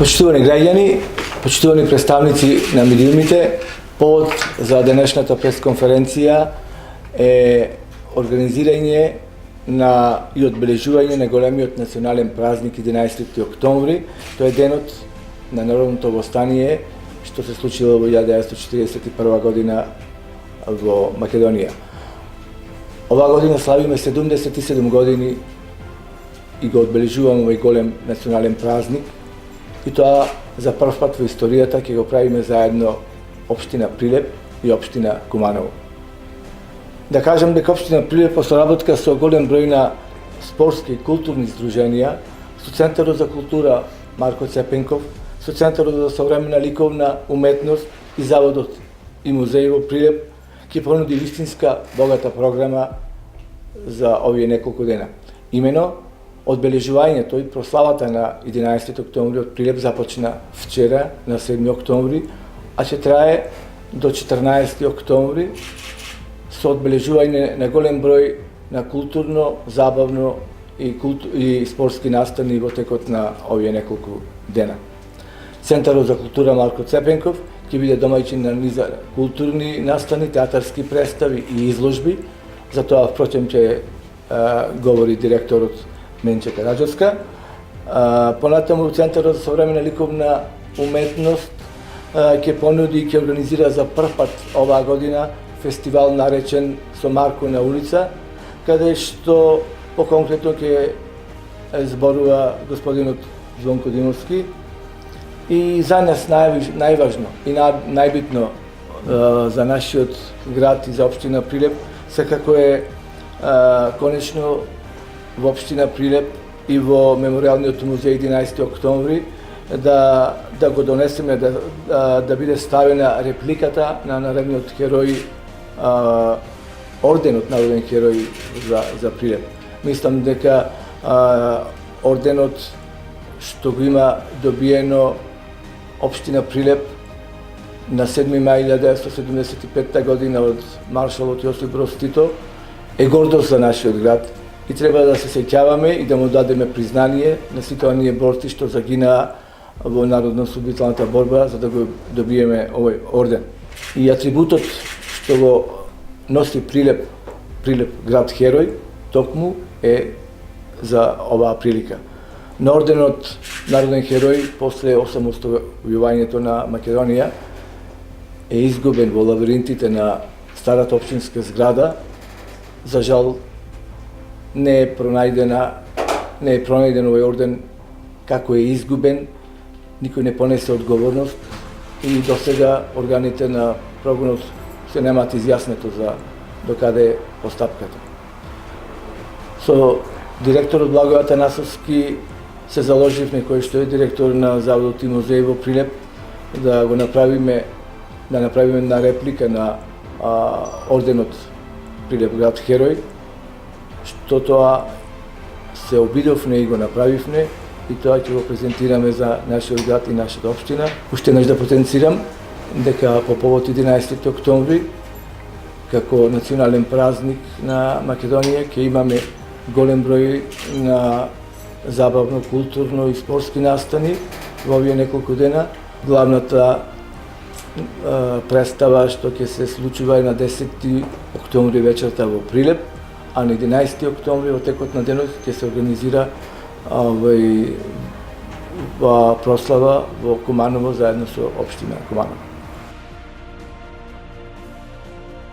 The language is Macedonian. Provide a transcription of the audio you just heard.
Почитувани граѓани, почитувани представници на медиумите, повод за денешната пресконференција е организирање и одбележување на големиот национален празник 11 октомври. Тоа е денот на народното востание што се случило во 1941 година во Македонија. Оваа година славиме 77 години и го одбележуваме овој голем национален празник. И тоа за прв пат во историјата ќе го правиме заедно општина Прилеп и општина Куманово. Да кажам дека општина Прилеп во соработка со голем број на спортски и културни здруженија, со Центарот за култура Марко Цепенков, со Центарот за современа ликовна уметност и Заводот и музеј во Прилеп, ќе понуди вистинска богата програма за овие неколку дена. Имено, одбележувањето и прославата на 11 октомври од Прилеп започна вчера, на 7 октомври, а ќе трае до 14 октомври со одбележување на голем број на културно, забавно и спортски настани во текот на овие неколку дена. Центарот за култура Марко Цепенков ќе биде домаќин на низа културни настани, театарски представи и изложби. За тоа, впрочем, ќе говори директорот Менче Караджовска. Понатаму Центарот за современа ликовна уметност ќе понуди и ќе организира за прв пат оваа година фестивал наречен со Марко на улица, каде што поконкретно ќе зборува господинот Звонко Димовски. И за нас најважно и најбитно за нашиот град и за општина Прилеп секако е конечно во општина Прилеп и во Меморијалниот музеј 11 октомври да го донесеме, да биде ставена репликата на народниот херој, орденот народен херој за Прилеп. Мислам дека орденот што го има добиено општина Прилеп на 7 мај 1975 година од маршалот Јосип Броз Тито е гордост за нашиот град и треба да се сеќаваме и да му дадеме признание на сите оние борци што загинаа во народно-освободителната борба за да го добиеме овој орден. И атрибутот што го носи Прилеп град херој, токму е за оваа прилика. На орденот народен херој после осамостојувањето на Македонија е изгубен во лавиринтите на старата општинска зграда. За жал не е пронајден овој орден како е изгубен, никој не понесе одговорност и до сега органите на прогонот се немаат изјаснето за докаде е постапката. Со директорот Благој Атанасовски се заложивме, кој што е директор на Заводот и музеј во Прилеп, да направиме на реплика на орденот Прилеп град херој, што тоа се обидовме и го направивме и тоа ќе го презентираме за нашиот град и нашата општина. Уште еднаш да потенцирам дека по повод 11 октомври како национален празник на Македонија ќе имаме голем број на забавно, културно и спортски настани во овие неколку дена. Главната представа што ќе се случува на 10 октомври вечерта во Прилеп, а на 11 октомври во текот на денот ќе се организира прослава во Куманово заедно со општина Куманово.